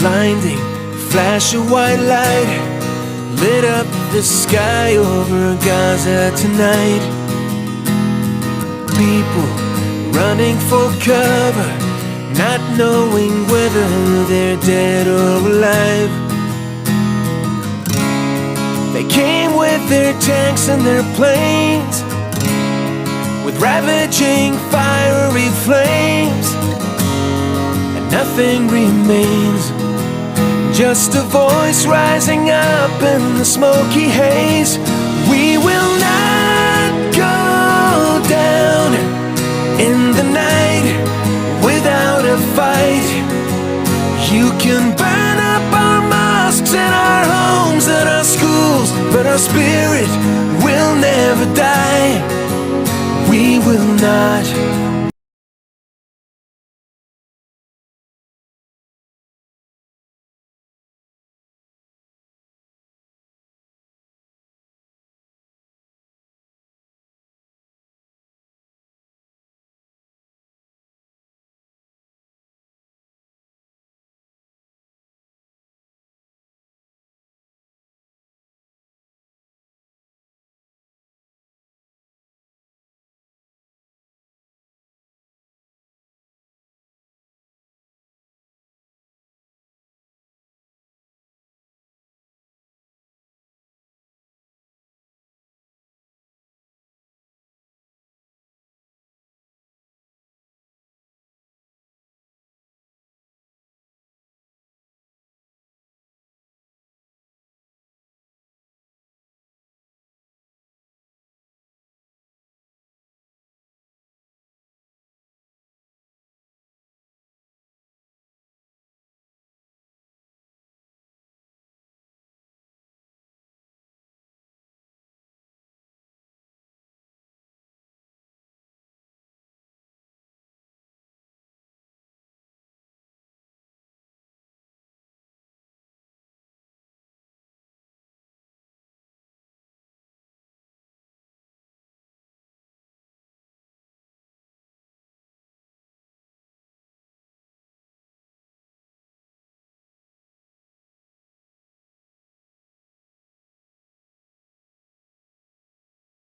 blinding flash of white light lit up the sky over Gaza tonight. People running for cover, not knowing whether they're dead or alive. They came with their tanks and their planes, with ravaging fiery flames, and nothing remains, just a voice rising up in the smoky haze. We will not go down in the night without a fight. You can burn up our mosques and our homes and our schools, but our spirit will never die. We will not